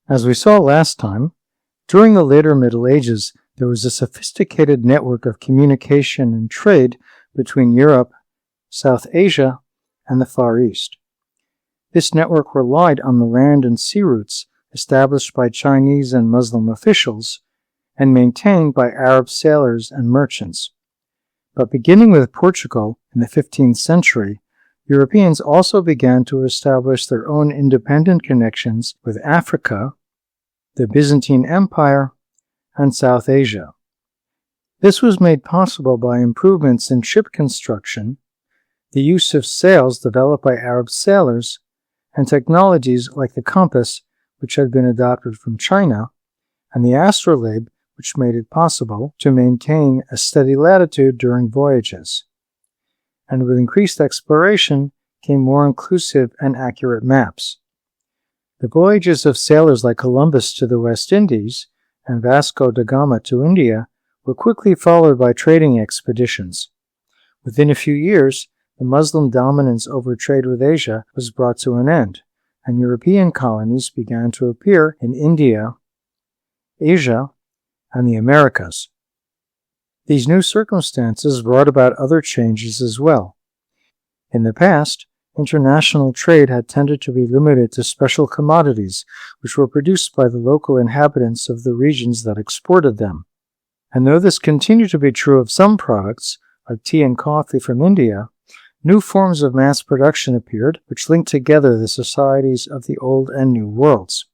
As we saw last time, during the later Middle Ages, there was a sophisticated network of communication and trade between Europe, South Asia, and the Far East. This network relied on the land and sea routes established by Chinese and Muslim officials and maintained by Arab sailors and merchants. But beginning with Portugal in the 15th century, Europeans also began to establish their own independent connections with Africa, the Byzantine Empire, and South Asia. This was made possible by improvements in ship construction, the use of sails developed by Arab sailors, and technologies like the compass, which had been adopted from China, and the astrolabe, which made it possible to maintain a steady latitude during voyages. And with increased exploration came more inclusive and accurate maps. The voyages of sailors like Columbus to the West Indies and Vasco da Gama to India were quickly followed by trading expeditions. Within a few years, the Muslim dominance over trade with Asia was brought to an end, and European colonies began to appear in India, Asia, and the Americas. These new circumstances brought about other changes as well. In the past, international trade had tended to be limited to special commodities which were produced by the local inhabitants of the regions that exported them. And though this continued to be true of some products, like tea and coffee from India, new forms of mass production appeared which linked together the societies of the Old and New Worlds.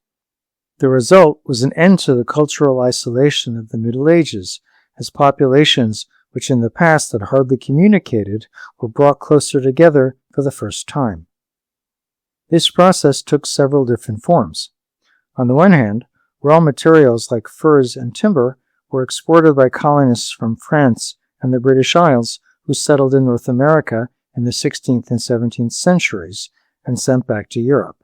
The result was an end to the cultural isolation of the Middle Ages, as populations which in the past had hardly communicated were brought closer together for the first time. This process took several different forms. On the one hand, raw materials like furs and timber were exported by colonists from France and the British Isles who settled in North America in the 16th and 17th centuries and sent back to Europe.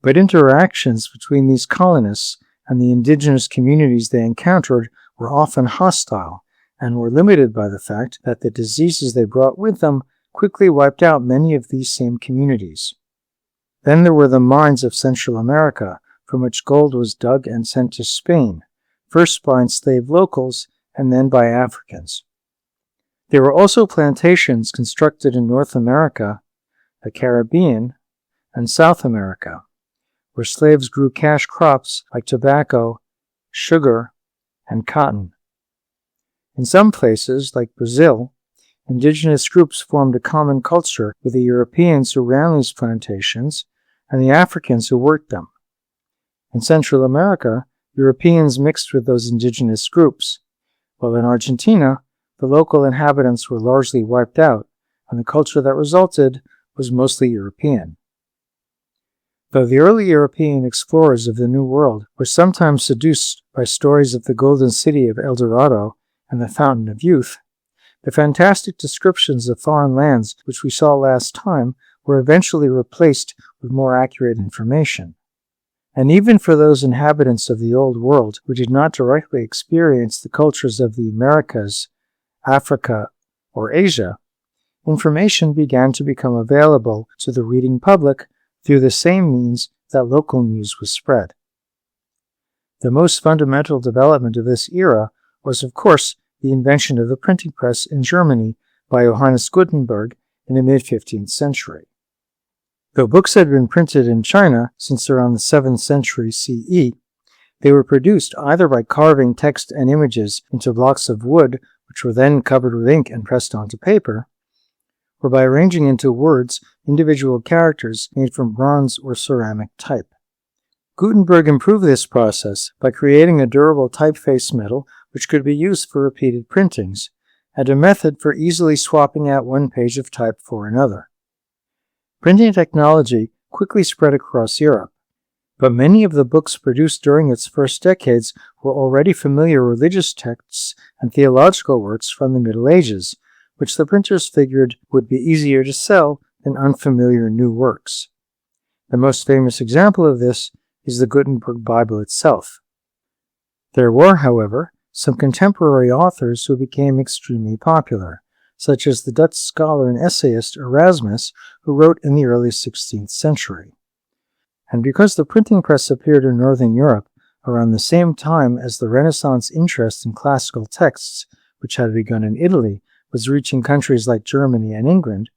But interactions between these colonists and the indigenous communities they encountered were often hostile and were limited by the fact that the diseases they brought with them quickly wiped out many of these same communities. Then there were the mines of Central America, from which gold was dug and sent to Spain, first by enslaved locals and then by Africans. There were also plantations constructed in North America, the Caribbean, and South America, where slaves grew cash crops like tobacco, sugar, and cotton. In some places, like Brazil, indigenous groups formed a common culture with the Europeans who ran these plantations and the Africans who worked them. In Central America, Europeans mixed with those indigenous groups, while in Argentina, the local inhabitants were largely wiped out, and the culture that resulted was mostly European. Though the early European explorers of the New World were sometimes seduced by stories of the Golden City of El Dorado and the Fountain of Youth, the fantastic descriptions of foreign lands which we saw last time were eventually replaced with more accurate information. And even for those inhabitants of the Old World who did not directly experience the cultures of the Americas, Africa, or Asia, information began to become available to the reading public through the same means that local news was spread. The most fundamental development of this era was, of course, the invention of the printing press in Germany by Johannes Gutenberg in the mid-15th century. Though books had been printed in China since around the 7th century CE, they were produced either by carving text and images into blocks of wood, which were then covered with ink and pressed onto paper, or by arranging into words individual characters made from bronze or ceramic type. Gutenberg improved this process by creating a durable typeface metal which could be used for repeated printings, and a method for easily swapping out one page of type for another. Printing technology quickly spread across Europe, but many of the books produced during its first decades were already familiar religious texts and theological works from the Middle Ages, which the printers figured would be easier to sell than unfamiliar new works. The most famous example of this is the Gutenberg Bible itself. There were, however, some contemporary authors who became extremely popular, such as the Dutch scholar and essayist Erasmus, who wrote in the early 16th century. And because the printing press appeared in Northern Europe around the same time as the Renaissance interest in classical texts, which had begun in Italy, was reaching countries like Germany and England,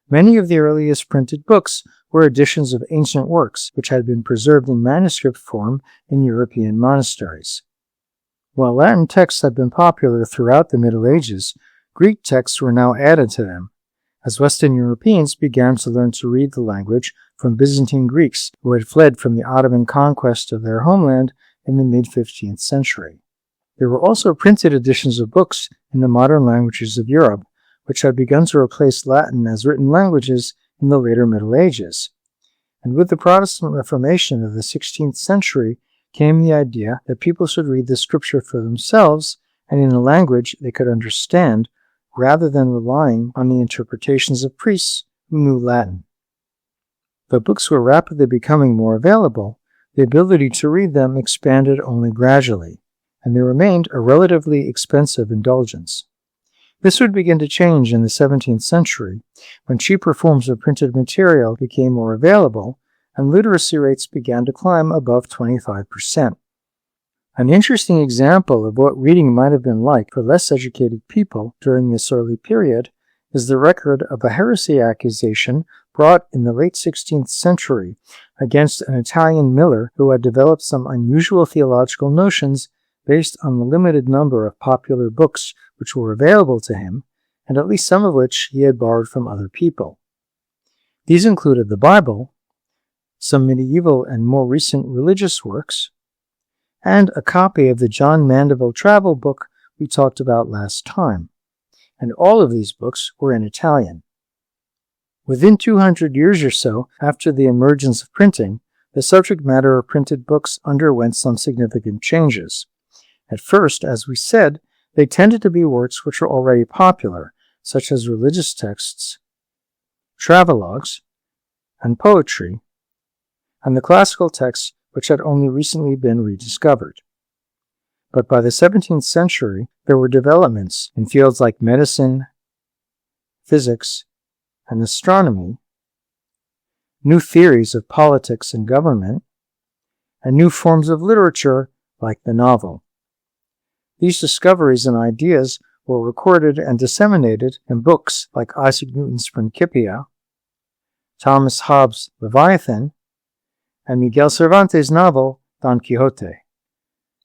many of the earliest printed books were editions of ancient works which had been preserved in manuscript form in European monasteries. While Latin texts had been popular throughout the Middle Ages, Greek texts were now added to them, as Western Europeans began to learn to read the language from Byzantine Greeks who had fled from the Ottoman conquest of their homeland in the mid-15th century. There were also printed editions of books in the modern languages of Europe, which had begun to replace Latin as written languages in the later Middle Ages. And with the Protestant Reformation of the 16th century came the idea that people should read the scripture for themselves and in a language they could understand, rather than relying on the interpretations of priests who knew Latin. Though books were rapidly becoming more available, the ability to read them expanded only gradually, and they remained a relatively expensive indulgence. This would begin to change in the 17th century, when cheaper forms of printed material became more available, and literacy rates began to climb above 25%. An interesting example of what reading might have been like for less educated people during this early period is the record of a heresy accusation brought in the late 16th century against an Italian miller who had developed some unusual theological notions based on the limited number of popular books which were available to him, and at least some of which he had borrowed from other people. These included the Bible, some medieval and more recent religious works, and a copy of the John Mandeville travel book we talked about last time, and all of these books were in Italian. Within 200 years or so after the emergence of printing, the subject matter of printed books underwent some significant changes. At first, as we said, they tended to be works which were already popular, such as religious texts, travelogues, and poetry, and the classical texts which had only recently been rediscovered. But by the 17th century, there were developments in fields like medicine, physics, and astronomy, new theories of politics and government, and new forms of literature like the novel. These discoveries and ideas were recorded and disseminated in books like Isaac Newton's Principia, Thomas Hobbes' Leviathan, and Miguel Cervantes' novel Don Quixote.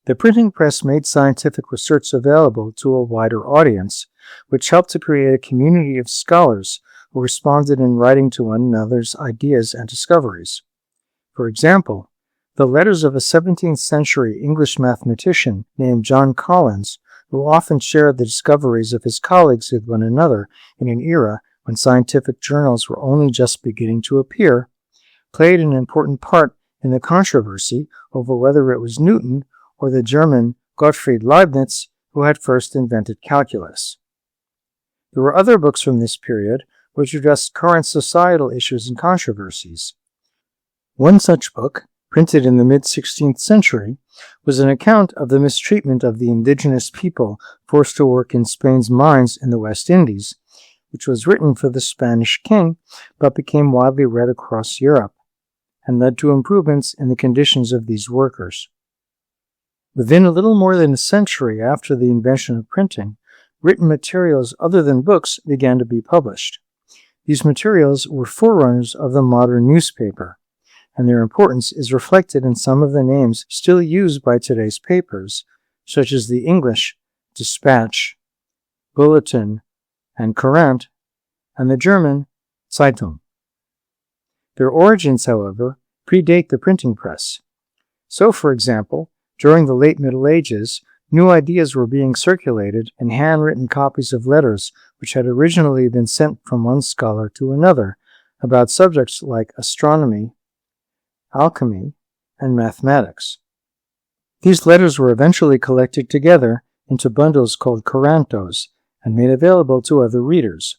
The printing press made scientific research available to a wider audience, which helped to create a community of scholars who responded in writing to one another's ideas and discoveries. For example, the letters of a 17th century English mathematician named John Collins, who often shared the discoveries of his colleagues with one another in an era when scientific journals were only just beginning to appear, played an important part in the controversy over whether it was Newton or the German Gottfried Leibniz who had first invented calculus. There were other books from this period which addressed current societal issues and controversies. One such book, printed in the mid-16th century, was an account of the mistreatment of the indigenous people forced to work in Spain's mines in the West Indies, which was written for the Spanish king but became widely read across Europe, and led to improvements in the conditions of these workers. Within a little more than a century after the invention of printing, written materials other than books began to be published. These materials were forerunners of the modern newspaper, and their importance is reflected in some of the names still used by today's papers, such as the English Dispatch, Bulletin, and Courant, and the German Zeitung. Their origins, however, predate the printing press. So, for example, during the late Middle Ages, new ideas were being circulated in handwritten copies of letters which had originally been sent from one scholar to another about subjects like astronomy, alchemy, and mathematics. These letters were eventually collected together into bundles called Corantos and made available to other readers.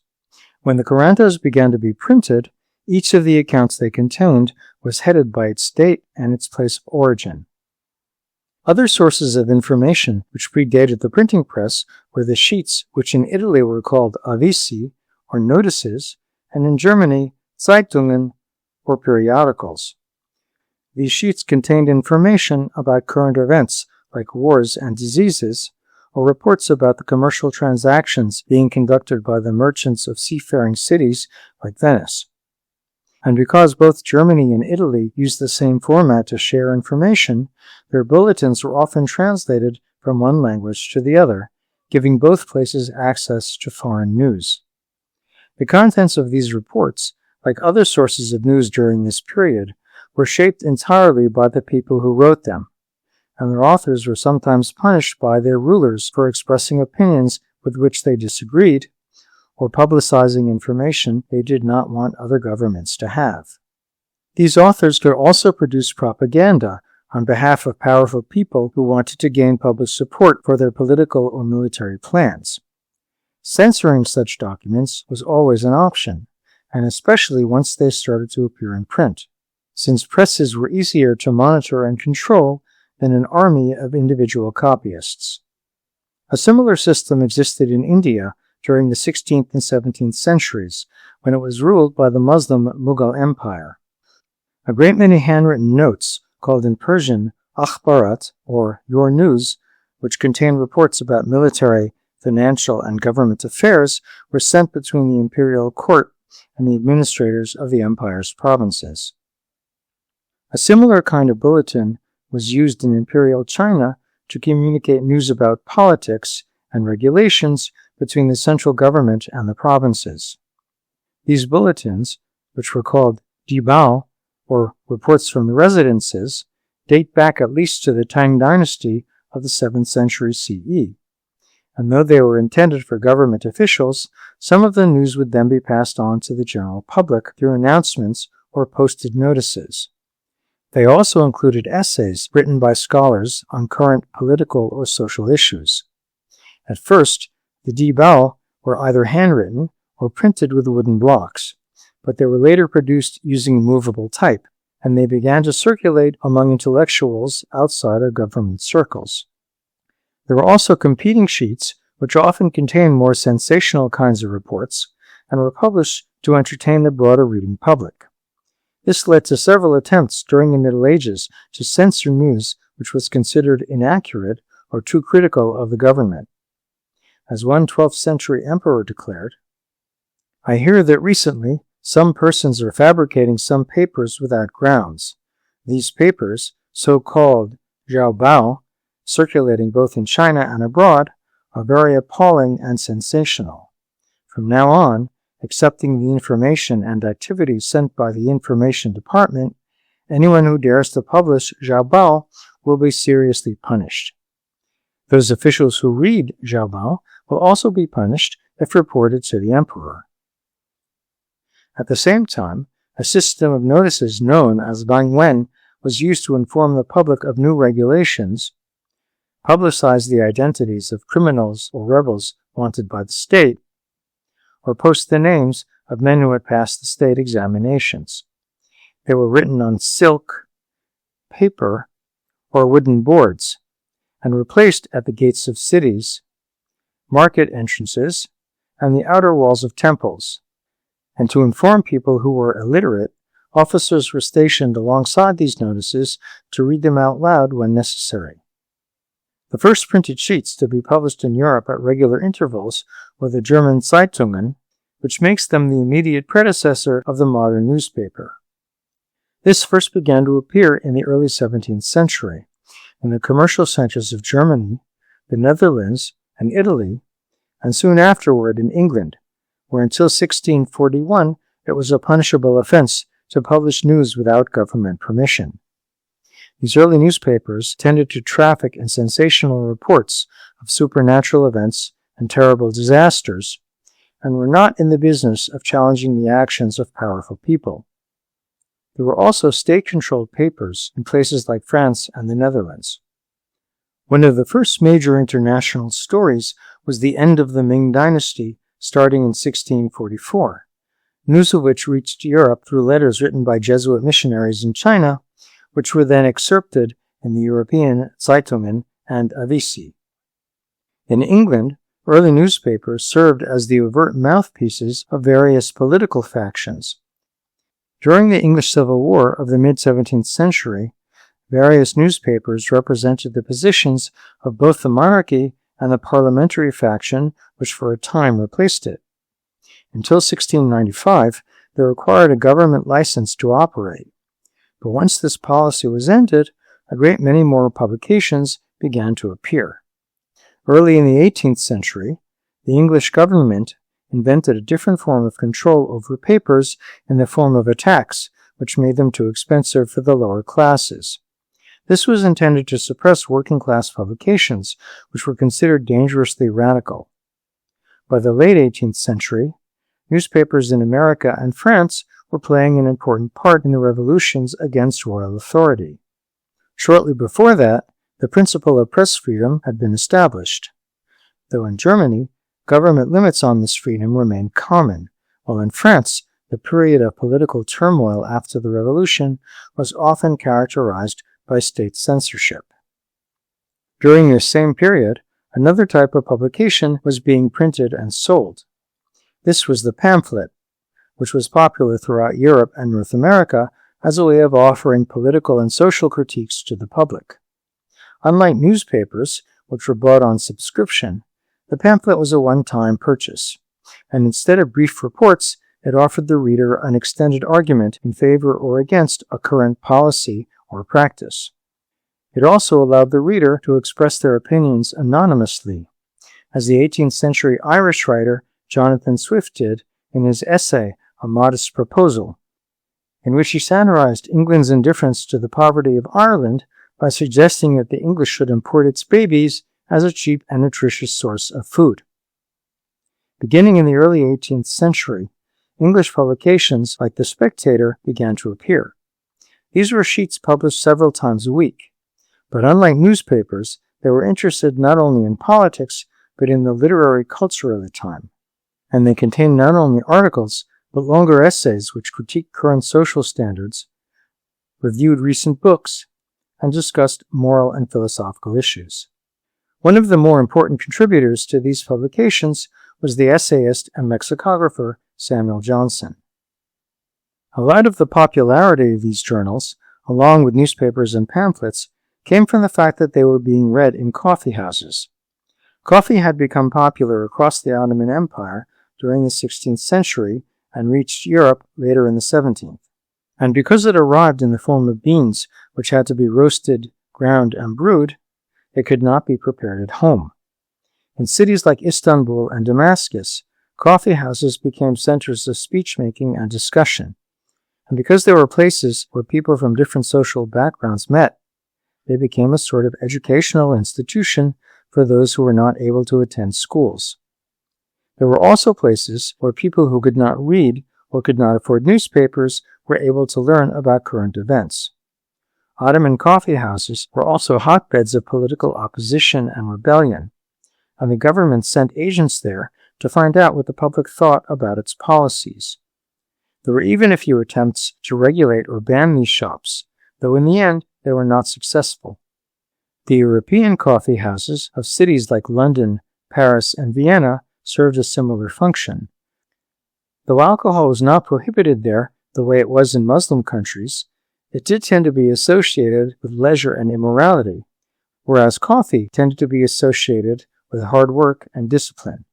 When the Corantos began to be printed, each of the accounts they contained was headed by its date and its place of origin. Other sources of information which predated the printing press were the sheets, which in Italy were called avvisi, or notices, and in Germany, Zeitungen, or periodicals. These sheets contained information about current events like wars and diseases, or reports about the commercial transactions being conducted by the merchants of seafaring cities like Venice. And because both Germany and Italy used the same format to share information, their bulletins were often translated from one language to the other, giving both places access to foreign news. The contents of these reports, like other sources of news during this period, were shaped entirely by the people who wrote them, and their authors were sometimes punished by their rulers for expressing opinions with which they disagreed, or publicizing information they did not want other governments to have. These authors could also produce propaganda on behalf of powerful people who wanted to gain public support for their political or military plans. Censoring such documents was always an option, and especially once they started to appear in print, since presses were easier to monitor and control than an army of individual copyists. A similar system existed in India during the 16th and 17th centuries, when it was ruled by the Muslim Mughal Empire. A great many handwritten notes, called in Persian akhbarat, or your news, which contained reports about military, financial, and government affairs, were sent between the imperial court and the administrators of the empire's provinces. A similar kind of bulletin was used in imperial China to communicate news about politics and regulations between the central government and the provinces. These bulletins, which were called Dibao, or reports from the residences, date back at least to the Tang dynasty of the 7th century CE. And though they were intended for government officials, some of the news would then be passed on to the general public through announcements or posted notices. They also included essays written by scholars on current political or social issues. At first, the Dibao were either handwritten or printed with wooden blocks, but they were later produced using movable type, and they began to circulate among intellectuals outside of government circles. There were also competing sheets, which often contained more sensational kinds of reports, and were published to entertain the broader reading public. This led to several attempts during the Middle Ages to censor news which was considered inaccurate or too critical of the government. As one 12th century emperor declared, "I hear that recently some persons are fabricating some papers without grounds. These papers, so-called jiaobao, circulating both in China and abroad, are very appalling and sensational. From now on, accepting the information and activities sent by the Information Department, anyone who dares to publish jiaobao will be seriously punished. Those officials who read jiaobao will also be punished if reported to the emperor." At the same time, a system of notices known as bangwen was used to inform the public of new regulations, publicize the identities of criminals or rebels wanted by the state, or post the names of men who had passed the state examinations. They were written on silk, paper, or wooden boards, and were placed at the gates of cities, market entrances, and the outer walls of temples. And to inform people who were illiterate, officers were stationed alongside these notices to read them out loud when necessary. The first printed sheets to be published in Europe at regular intervals were the German Zeitungen, which makes them the immediate predecessor of the modern newspaper. This first began to appear in the early 17th century, in the commercial centers of Germany, the Netherlands, and Italy, and soon afterward in England, where until 1641 it was a punishable offense to publish news without government permission. These early newspapers tended to traffic in sensational reports of supernatural events and terrible disasters, and were not in the business of challenging the actions of powerful people. There were also state-controlled papers in places like France and the Netherlands. One of the first major international stories was the end of the Ming Dynasty, starting in 1644, news of which reached Europe through letters written by Jesuit missionaries in China, which were then excerpted in the European Zeitungen and Avisi. In England, early newspapers served as the overt mouthpieces of various political factions. During the English Civil War of the mid-17th century, various newspapers represented the positions of both the monarchy and the parliamentary faction, which for a time replaced it. Until 1695, they required a government license to operate. But once this policy was ended, a great many more publications began to appear. Early in the 18th century, the English government invented a different form of control over papers in the form of a tax, which made them too expensive for the lower classes. This was intended to suppress working-class publications, which were considered dangerously radical. By the late 18th century, newspapers in America and France were playing an important part in the revolutions against royal authority. Shortly before that, the principle of press freedom had been established. Though in Germany, government limits on this freedom remained common, while in France, the period of political turmoil after the revolution was often characterized by state censorship. During this same period, another type of publication was being printed and sold. This was the pamphlet, which was popular throughout Europe and North America as a way of offering political and social critiques to the public. Unlike newspapers, which were bought on subscription, the pamphlet was a one-time purchase, and instead of brief reports, it offered the reader an extended argument in favor or against a current policy or practice. It also allowed the reader to express their opinions anonymously, as the 18th century Irish writer Jonathan Swift did in his essay, A Modest Proposal, in which he satirized England's indifference to the poverty of Ireland by suggesting that the English should import its babies as a cheap and nutritious source of food. Beginning in the early 18th century, English publications like The Spectator began to appear. These were sheets published several times a week, but unlike newspapers, they were interested not only in politics, but in the literary culture of the time. And they contained not only articles, but longer essays which critiqued current social standards, reviewed recent books, and discussed moral and philosophical issues. One of the more important contributors to these publications was the essayist and lexicographer Samuel Johnson. A lot of the popularity of these journals, along with newspapers and pamphlets, came from the fact that they were being read in coffeehouses. Coffee had become popular across the Ottoman Empire during the 16th century and reached Europe later in the 17th. And because it arrived in the form of beans which had to be roasted, ground, and brewed, it could not be prepared at home. In cities like Istanbul and Damascus, coffee houses became centers of speech-making and discussion. And because they were places where people from different social backgrounds met, they became a sort of educational institution for those who were not able to attend schools. There were also places where people who could not read or could not afford newspapers were able to learn about current events. Ottoman coffee houses were also hotbeds of political opposition and rebellion, and the government sent agents there to find out what the public thought about its policies. There were even a few attempts to regulate or ban these shops, though in the end they were not successful. The European coffee houses of cities like London, Paris, and Vienna served a similar function. Though alcohol was not prohibited there the way it was in Muslim countries, it did tend to be associated with leisure and immorality, whereas coffee tended to be associated with hard work and discipline.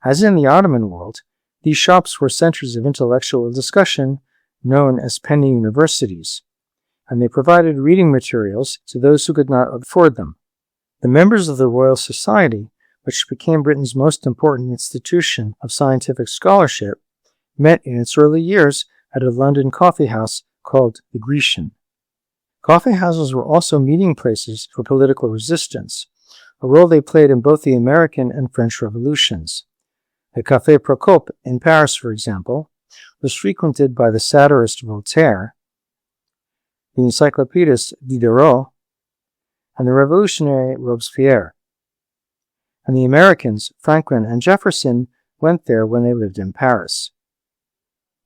As in the Ottoman world, these shops were centers of intellectual discussion known as penny universities, and they provided reading materials to those who could not afford them. The members of the Royal Society, which became Britain's most important institution of scientific scholarship, met in its early years at a London coffee house called the Grecian. Coffee houses were also meeting places for political resistance, a role they played in both the American and French revolutions. The Café Procope in Paris, for example, was frequented by the satirist Voltaire, the encyclopedist Diderot, and the revolutionary Robespierre. And the Americans, Franklin and Jefferson, went there when they lived in Paris.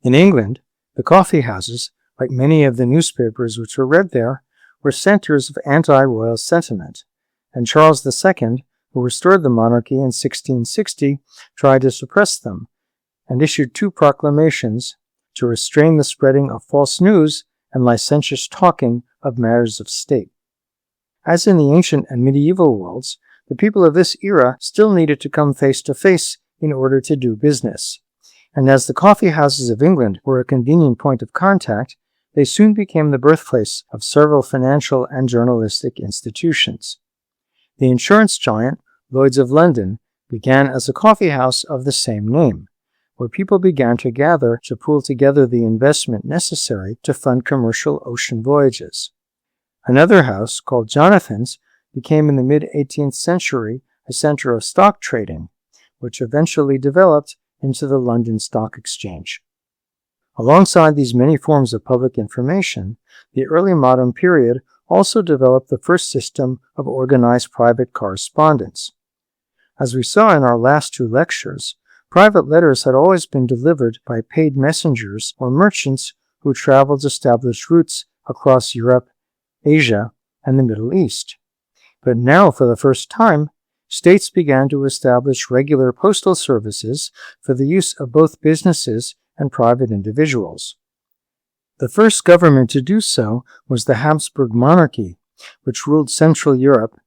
In England, the coffee houses, like many of the newspapers which were read there, were centers of anti-royal sentiment, and Charles II, who restored the monarchy in 1660, tried to suppress them, and issued 2 proclamations to restrain the spreading of false news and licentious talking of matters of state. As in the ancient and medieval worlds, the people of this era still needed to come face to face in order to do business. And as the coffee houses of England were a convenient point of contact, they soon became the birthplace of several financial and journalistic institutions. The insurance giant, Lloyd's of London, began as a coffee house of the same name, where people began to gather to pool together the investment necessary to fund commercial ocean voyages. Another house, called Jonathan's, became in the mid-18th century a center of stock trading, which eventually developed into the London Stock Exchange. Alongside these many forms of public information, the early modern period also developed the first system of organized private correspondence. As we saw in our last two lectures, private letters had always been delivered by paid messengers or merchants who traveled established routes across Europe, Asia, and the Middle East. But now, for the first time, states began to establish regular postal services for the use of both businesses and private individuals. The first government to do so was the Habsburg monarchy, which ruled Central Europe,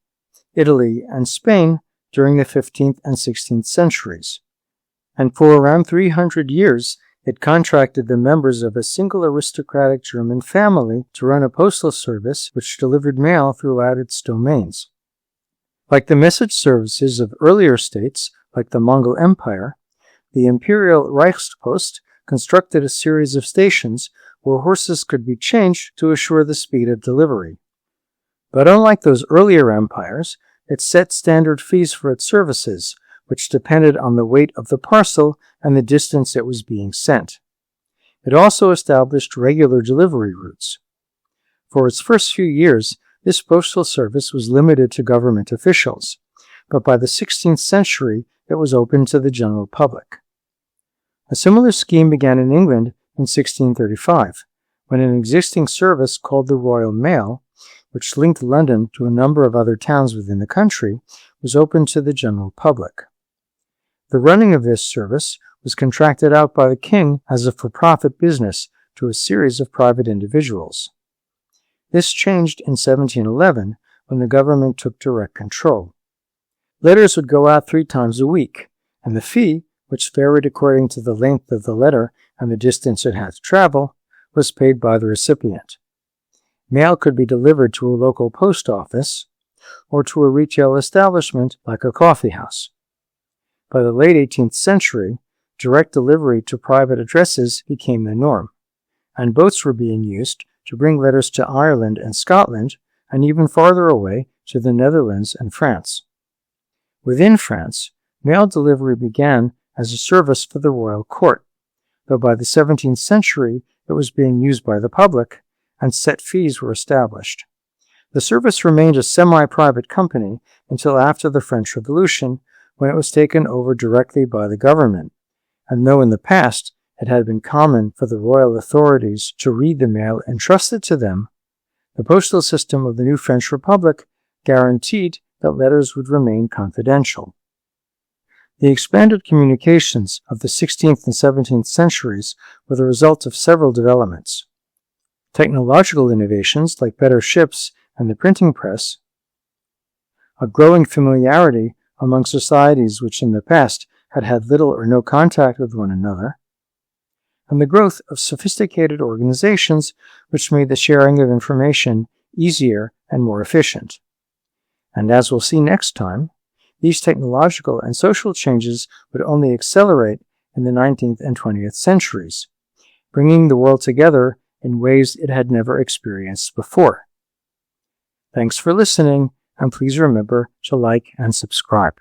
Italy, and Spain during the 15th and 16th centuries. And for around 300 years, it contracted the members of a single aristocratic German family to run a postal service which delivered mail throughout its domains. Like the message services of earlier states, like the Mongol Empire, the Imperial Reichspost constructed a series of stations where horses could be changed to assure the speed of delivery. But unlike those earlier empires, it set standard fees for its services, which depended on the weight of the parcel and the distance it was being sent. It also established regular delivery routes. For its first few years, this postal service was limited to government officials, but by the 16th century it was open to the general public. A similar scheme began in England in 1635, when an existing service called the Royal Mail, which linked London to a number of other towns within the country, was open to the general public. The running of this service was contracted out by the king as a for-profit business to a series of private individuals. This changed in 1711 when the government took direct control. Letters would go out 3 times a week, and the fee, which varied according to the length of the letter and the distance it had to travel, was paid by the recipient. Mail could be delivered to a local post office or to a retail establishment like a coffee house. By the late 18th century, direct delivery to private addresses became the norm, and boats were being used to bring letters to Ireland and Scotland, and even farther away to the Netherlands and France. Within France, mail delivery began as a service for the royal court, though by the 17th century it was being used by the public, and set fees were established. The service remained a semi-private company until after the French Revolution, when it was taken over directly by the government, and though in the past it had been common for the royal authorities to read the mail entrusted to them, the postal system of the new French Republic guaranteed that letters would remain confidential. The expanded communications of the 16th and 17th centuries were the result of several developments. Technological innovations like better ships and the printing press, a growing familiarity among societies which in the past had had little or no contact with one another, and the growth of sophisticated organizations which made the sharing of information easier and more efficient. And as we'll see next time, these technological and social changes would only accelerate in the 19th and 20th centuries, bringing the world together in ways it had never experienced before. Thanks for listening, and please remember to like and subscribe.